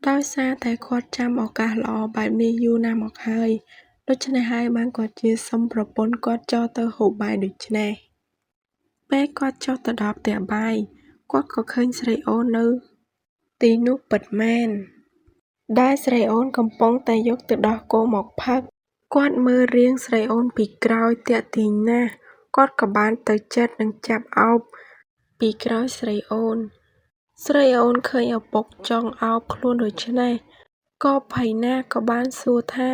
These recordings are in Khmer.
ដោយសារតែគាត់ចាំឱកាសល្អបែបនេះយូរណាស់មកហើយ ដូច្នេះហើយបានគាត់ជាសុំប្រពន្ធគាត់ចុះទៅហូបបាយដូច្នេះ ពេលគាត់ចុះទៅដល់ផ្ទះបាយ គាត់ក៏ឃើញស្រីអូននៅទីនោះពិតមែន ដែលស្រីអូនកំពុងតែយកទឹកដោះគោមកផឹក គាត់មើលរាងស្រីអូនពីក្រោយទាក់ទាញណាស់ គាត់ក៏បានទៅជិតនិងចាប់ឱបពីក្រោយស្រីអូន ស្រីអូនឃើញឪពុកចង់ឱបខ្លួនដូច្នេះ ក៏ភ័យណាស់ក៏បានសួរថា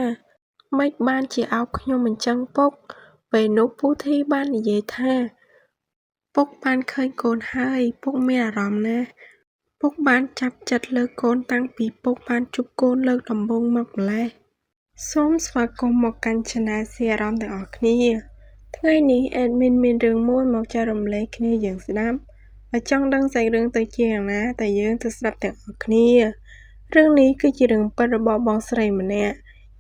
ម៉េចបានជាឱបខ្ញុំអញ្ចឹងពុក? ពេលនោះពូធីបាននិយាយថា ពុកបានឃើញកូនហើយ ពុកមានអារម្មណ៍ណាស់ ពុកបានចាប់ចិត្តលើកូនតាំងពីពុកបានជួបកូនលើកដំបូងមកម្ល៉េះ សូមស្វាគមន៍មកកាន់ Channel សៀអារម្មណ៍ទាំងអស់គ្នា ថ្ងៃនេះ Admin មានរឿងមួយមកចែករំលែកគ្នាយើងស្ដាប់ បើចង់ដឹងសាច់រឿងទៅជាយ៉ាងណាតើយើងទៅស្ដាប់ទាំងអស់គ្នា រឿងនេះគឺជារឿងពិតរបស់បងស្រីម្នាក់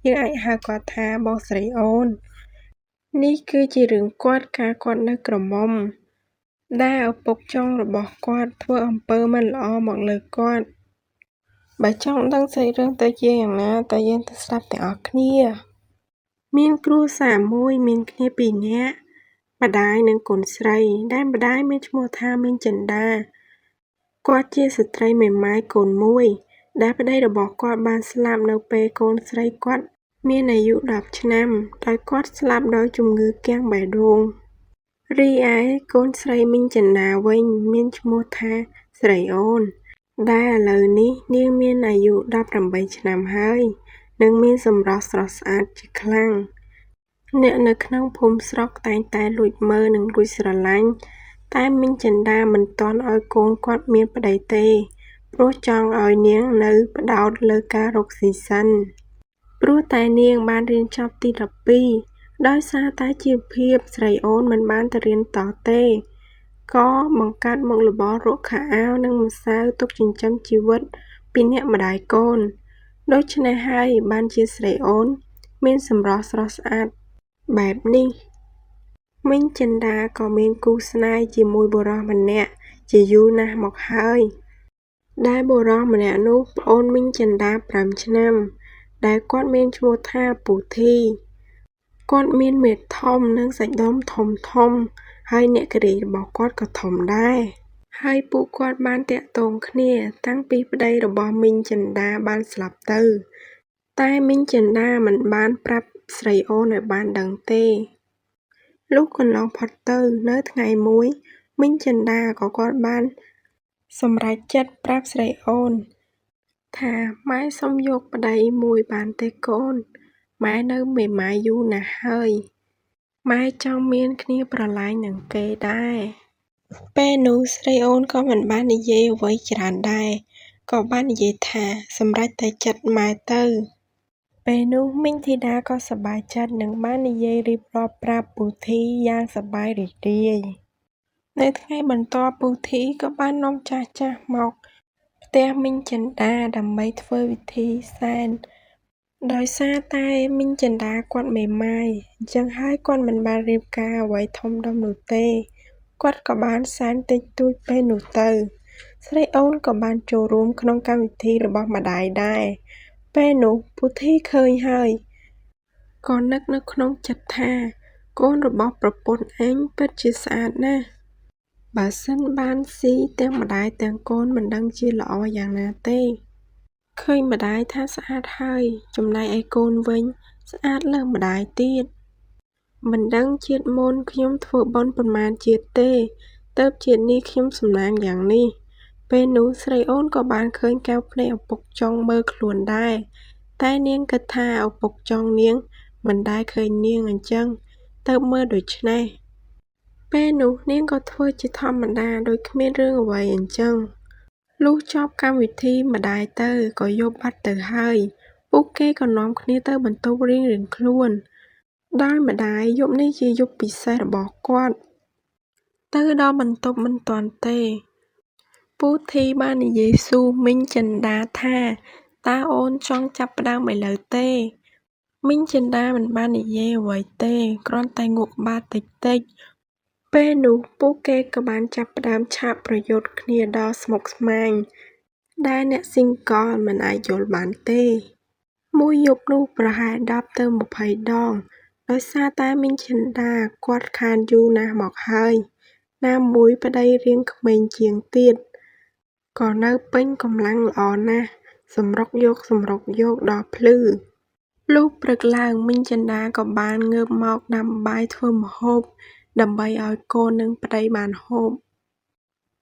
យើងអាចហៅគាត់ថាបងស្រីអូន នេះគឺជារឿងគាត់កាលគាត់នៅក្រមុំ ដែលឪពុកចុងរបស់គាត់ធ្វើអំពើមិនល្អមកលើគាត់ បើចង់ដឹងសាច់រឿងទៅជាយ៉ាងណាតើយើងទៅស្ដាប់ទាំងអស់គ្នា មានគ្រួសារមួយមានគ្នាពីរនាក់ ម្ដាយនិងកូនស្រី ដែលម្ដាយមានឈ្មោះថាមីងចិន្តា គាត់ជាស្ត្រីមេម៉ាយកូនមួយ ដែលប្ដីរបស់គាត់បានស្លាប់នៅពេលកូនស្រីគាត់មានអាយុ 10 ឆ្នាំ ដោយគាត់ស្លាប់ដោយជំងឺគាំងបេះដូង រីឯកូនស្រីមីងចិន្តាវិញមានឈ្មោះថាស្រីអូន ដែលឥឡូវនេះនាងមានអាយុ 18 ឆ្នាំហើយ និងមានសម្រស់ស្រស់ស្អាតជាខ្លាំង អ្នកនៅក្នុងភូមិស្រុកតែងតែលួចមើលនិងលួចស្រឡាញ់ តែមីងចិន្តាមិនទាន់ឲ្យកូនគាត់មានប្ដីទេ ព្រោះចង់ឲ្យនាងនៅផ្ដោតលើការរកស៊ីសិន ព្រោះតែនាងបានរៀនចប់ទី 12 ដោយសារតែជីវភាពស្រីអូនមិនបានទៅរៀនតទេ ក៏បង្កើតមុខរបររកខោអាវនិងម្សៅទុកចិញ្ចឹមជីវិតពីអ្នកម្ដាយកូន ដូច្នេះហើយបានជាស្រីអូនមានសម្រស់ស្រស់ស្អាតបែបនេះ មីងចិន្តាក៏មានគូស្នេហ៍ជាមួយបុរសម្នាក់ជាយូរណាស់មកហើយ ដែលបុរសម្នាក់នោះប្អូនមីងចិន្តា 5 ឆ្នាំ ដែលគាត់មានឈ្មោះថាពូធី គាត់មានមាឌធំនិងសាច់ដុំធំៗ ហើយអ្នកករីរបស់គាត់ក៏ធំដែរ ហើយពួកគាត់បានទាក់ទងគ្នាតាំងពីប្ដីរបស់មីងចិន្តាបានស្លាប់ទៅ តែមីងចិន្តាមិនបានប្រាប់ស្រីអូនឲ្យបានដឹងទេ លុះកន្លងផុតទៅនៅថ្ងៃមួយ មីងចិន្តាក៏គាត់បានសម្រេចចិត្តប្រាប់ស្រីអូន ថាម៉ែសុំយកប្ដីមួយបានទេកូន ម៉ែនៅមេម៉ាយយូរណាស់ហើយ ម៉ែចង់មានគ្នាប្រឡែងនឹងគេដែរ ពេលនោះស្រីអូនក៏មិនបាននិយាយអ្វីច្រើនដែរ ក៏បាននិយាយថាសម្រេចតែចិត្តម៉ែទៅ ពេលនោះមីងធីតាក៏សប្បាយចិត្តនិងបាននិយាយរៀបរាប់ប្រាប់ពូធីយ៉ាងសប្បាយរីករាយ នៅថ្ងៃបន្ទាប់ពូធីក៏បាននាំចាស់ៗមកផ្ទះមីងចិន្តាដើម្បីធ្វើពិធីសែន ដោយសារតែមីងចិន្តាគាត់មេម៉ាយ អញ្ចឹងហើយគាត់មិនបានរៀបការអ្វីធំដុំនោះទេ គាត់ក៏បានសែនតិចតួចពេលនោះទៅ ស្រីអូនក៏បានចូលរួមក្នុងកម្មវិធីរបស់ម្ដាយដែរ ពេលនោះពូធីឃើញហើយ ក៏នឹកនៅក្នុងចិត្តថា កូនរបស់ប្រពន្ធអញពិតជាស្អាតណាស់ បើសិនបានស៊ីទាំងម្ដាយទាំងកូនមិនដឹងជាល្អយ៉ាងណាទេ ឃើញម្ដាយថាស្អាតហើយ ចំណែកឯកូនវិញស្អាតលើសម្ដាយទៀត មិនដឹងជាតិមុនខ្ញុំធ្វើបុណ្យប៉ុន្មានជាតិទេ ទើបជាតិនេះខ្ញុំសំណាងយ៉ាងនេះ ពេលនោះស្រីអូនក៏បានឃើញកែវភ្នែកឪពុកចង់មើលខ្លួនដែរ តែនាងគិតថាឪពុកចង់នាងមិនដែលឃើញនាងអញ្ចឹង ទើបមើលដូច្នេះ ពេលនោះនាងក៏ធ្វើជាធម្មតាដូចគ្មានរឿងអ្វីអញ្ចឹង លុះចប់កម្មវិធីម្ដាយទៅក៏យប់បាត់ទៅហើយ ពួកគេក៏នាំគ្នាទៅបន្ទប់រៀងៗខ្លួន ដោយម្ដាយយប់នេះជាយប់ពិសេសរបស់គាត់ ទៅដល់បន្ទប់មិនទាន់ទេ ពូធីបាននិយាយសួរមីងចិន្តាថាតើអូនចង់ចាប់ផ្ដើមឥឡូវទេ មីងចិន្តាមិនបាននិយាយអ្វីទេ គ្រាន់តែងក់ក្បាលតិចៗ ពេលនោះពួកគេក៏បានចាប់ផ្ដើមឆាកប្រយុទ្ធគ្នាដ៏ស្មុគស្មាញ ដែលអ្នកស៊ីងកលមិនអាចយល់បានទេមួយយប់នោះប្រហែល10 ទៅ 20 ដងដោយសារតែមីងចិន្តាគាត់ខានយូរណាស់មកហើយណាមួយប្តីរាងក្មេងជាងទៀតក៏នៅពេញកម្លាំងល្អណាស់សម្រុកយកដល់ភ្លឺលុះព្រឹកឡើងមីងចិន្តាក៏បានងើបមកដាំបាយធ្វើម្ហូបដើម្បីឲ្យកូននិងប្តីបានហូប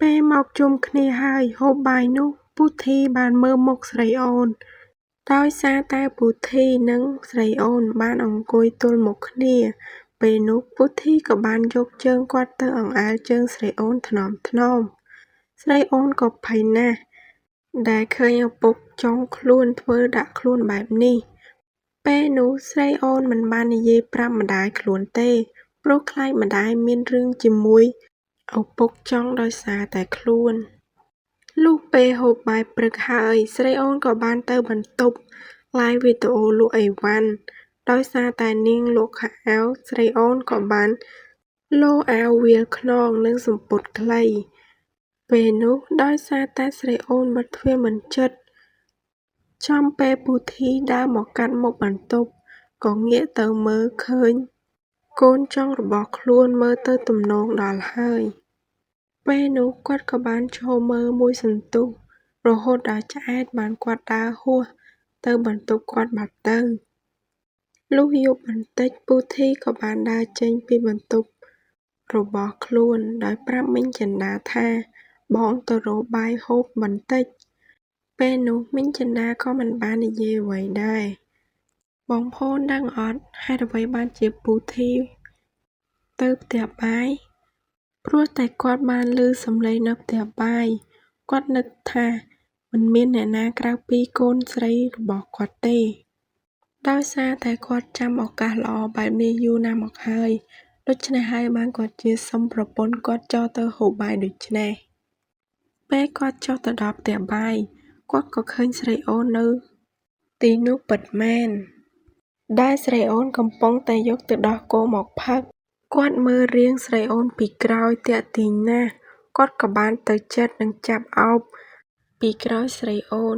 ពេលមកជុំគ្នាហើយហូបបាយនោះពូធីបានមើលមុខស្រីអូនដោយសារតែពូធីនិងស្រីអូនបានអង្គុយទល់មុខគ្នាពេលនោះពូធីក៏បានយកជើងគាត់ទៅអង្អែលជើងស្រីអូនថ្នមស្រីអូនក៏ភ័យណាស់ដែលឃើញឪពុកចុងខ្លួនធ្វើដាក់ខ្លួនបែបនេះពេលនោះស្រីអូនមិនបាននិយាយប្រាប់ម្ដាយខ្លួនទេព្រោះខ្លាចម្ដាយមានរឿងជាមួយឪពុកចុងដោយសារតែខ្លួនលុះពេលហូបបាយព្រឹកហើយស្រីអូនក៏បានទៅបន្ទប់ឡាយវីដេអូលក់អីវ៉ាន់ដោយសារតែនាងលក់ខោអាវស្រីអូនក៏បានឡូអាវវាលខ្នងនិងសំពត់ខ្លីពេលនោះដោយសារតែស្រីអូនបិទទ្វារមិនជិតចំពេលពូធីដើរមកកាត់មុខបន្ទប់ក៏ងាកទៅមើលឃើញកូនចុងរបស់ខ្លួនមើលទៅទំនងដល់ហើយពេលនោះគាត់ក៏បានចូលមើលមួយសន្ទុះរហូតដល់ឆ្អែតបានគាត់ដើរហួសទៅបន្ទប់គាត់បាត់ទៅលុះយប់បន្តិចពូធីក៏បានដើរចេញពីបន្ទប់របស់ខ្លួនដោយប្រាប់មីងចិន្តាថាបងទៅរកបាយហូបបន្តិចពេលនោះមីងចិន្តាក៏មិនបាននិយាយអ្វីដែរបងប្អូនដឹងអត់ហេតុអ្វីបានជាពូធីទៅផ្ទះបាយព្រោះតែគាត់បានឮសំឡេងនៅផ្ទះបាយគាត់នឹកថាមិនមានអ្នកណាក្រៅពីកូនស្រីរបស់គាត់ទេដោយសារតែគាត់ចាំឱកាសល្អបែបនេះយូរណាស់មកហើយដូច្នេះហើយបានគាត់ជាសុំប្រពន្ធគាត់ចុះទៅហូបបាយដូច្នេះពេលគាត់ចុះទៅដល់ផ្ទះបាយគាត់ក៏ឃើញស្រីអូននៅទីនោះពិតមែនដែលស្រីអូនកំពុងតែយកទឹកដោះគោមកផឹកគាត់មើលរាងស្រីអូនពីក្រោយទាក់ទាញណាស់គាត់ក៏បានទៅជិតនិងចាប់អោបពីក្រោយស្រីអូន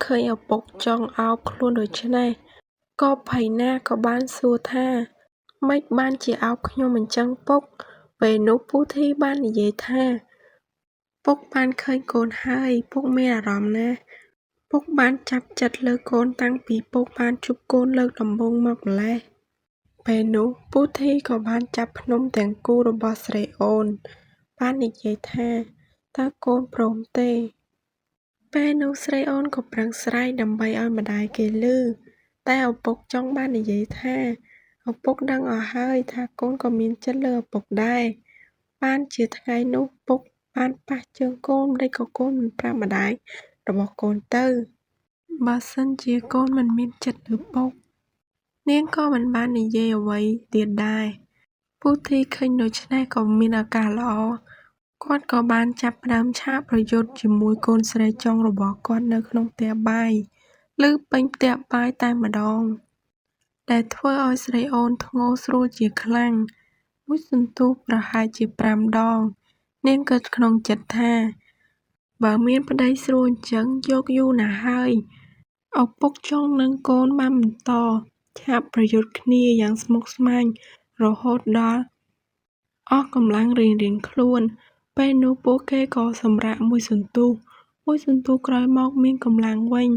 ឃើញឪពុកចង់អោបខ្លួនដូច្នេះក៏ភ័យណាស់ក៏បានសួរថាម៉េចបានជាអោបខ្ញុំអញ្ចឹងពុកពេលនោះពូធីបាននិយាយថាពុកបានឃើញកូនហើយពុកមានអារម្មណ៍ណាស់ពុកបានចាប់ចិត្តលើកូនតាំងពីពុកបានជួបកូនលើកដំបូងមកម្ល៉េះពេលនោះពូធីក៏បានចាប់ភ្នំទាំងគូរបស់ស្រីអូនបាននិយាយថាតើកូនព្រមទេពេលនោះស្រីអូនក៏ប្រឹងស្រែកដើម្បីឲ្យម្ដាយគេឮតែឪពុកចង់បាននិយាយថាឪពុកដឹងអស់ហើយថាកូនក៏មានចិត្តលើឪពុកដែរបានជាថ្ងៃនោះពុកបានប៉ះជើងកូនម្ដេចក៏កូនមិនប្រាប់ម្ដាយរបស់កូនទៅបើសិនជាកូនមិនមានចិត្តលើពុកនាងក៏មិនបាននិយាយអ្វីទៀតដែរពូធីឃើញដូច្នេះក៏មានឱកាសល្អគាត់ក៏បានចាប់ផ្ដើមឆាកប្រយុទ្ធជាមួយកូនស្រីចុងរបស់គាត់នៅក្នុងផ្ទះបាយឬពេញផ្ទះបាយតែម្ដងដែលធ្វើឲ្យស្រីអូនធ្ងោស្រួលជាខ្លាំងមួយសន្ទុះប្រហែលជា5 ដងនាងគិតក្នុងចិត្តថាបើមានប្តីស្រួលអញ្ចឹងយកយូរណាស់ហើយឪពុកចុងនិងកូនបានបន្តឆាកប្រយុទ្ធគ្នាយ៉ាងស្មុគស្មាញរហូតដល់អស់កម្លាំងរៀងៗខ្លួនពេលនោះពួកគេក៏សម្រាកមួយសន្ទុះក្រោយមកមានកម្លាំងវិញ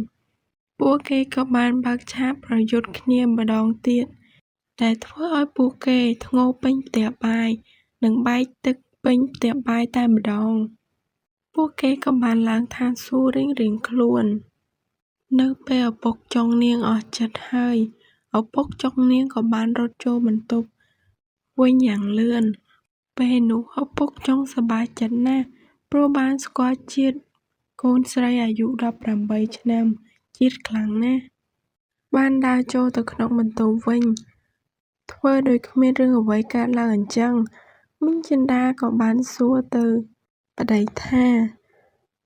ពួកគេក៏បានបើកឆាកប្រយុទ្ធគ្នាម្ដងទៀតដែលធ្វើឲ្យពួកគេធ្ងោពេញផ្ទះបាយនិងបែកទឹកពេញផ្ទះបាយតែម្ដងពួកគេក៏បានឡើងឋានសួគ៌រៀងៗខ្លួននៅពេលឪពុកចុងនាងអស់ចិត្តហើយឪពុកចុងនាងក៏បានរត់ចូលបន្ទប់វិញយ៉ាងលឿនពេលនោះឪពុកចុងសប្បាយចិត្តណាស់ព្រោះបានស្គាល់ជាតិកូនស្រីអាយុ18 ឆ្នាំជាតិខ្លាំងណាស់បានដើរចូលទៅក្នុងបន្ទប់វិញធ្វើដោយគ្មានរឿងអ្វីកើតឡើងអញ្ចឹងមីងចិន្តាក៏បានសួរទៅប្តីថា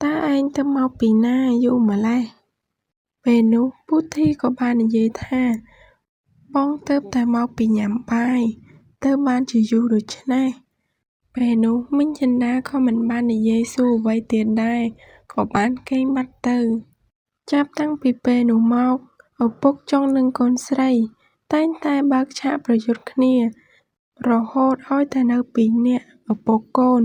តើឯងទៅមកពីណាយូរម្ល៉េះពេលនោះពូធីក៏បាននិយាយថាបងទើបតែមកពីញ៉ាំបាយទៅបានជាយូរដូច្នេះពេលនោះមីងចិន្តាក៏មិនបាននិយាយសួរអ្វីទៀតដែរក៏ ក៏បានគេងបាត់ទៅ ចាប់តាំងពីពេលនោះមក ឪពុកចុងនិងកូនស្រី តែងតែបើកឆាកប្រយុទ្ធគ្នា រហូតឲ្យតែនៅពីរនាក់ ឪពុកកូន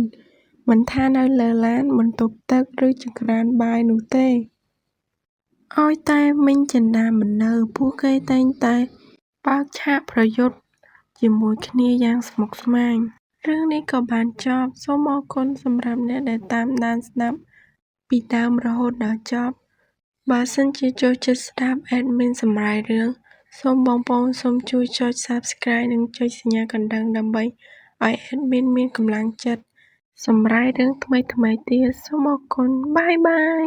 មិនថានៅលើឡាន បន្ទប់ទឹក ឬចង្ក្រានបាយនោះទេ ឲ្យតែមីងចិន្តាមិននៅ ពួកគេតែងតែបើកឆាកប្រយុទ្ធជាមួយគ្នាយ៉ាងស្មុគស្មាញ រឿងនេះក៏បានចប់ សូមអរគុណសម្រាប់អ្នកដែលតាមដានស្ដាប់ពីដើមរហូតដល់ចប់ បើសិនជាចូលចិត្តស្ដាប់ Admin សម្រាយរឿង សូមបងប្អូនសូមជួយចុច Subscribe និងចុចសញ្ញាកណ្ដឹងដើម្បីឲ្យ Admin មានកម្លាំងចិត្តសម្រាយរឿងថ្មីៗទៀត សូមអរគុណ បាយបាយ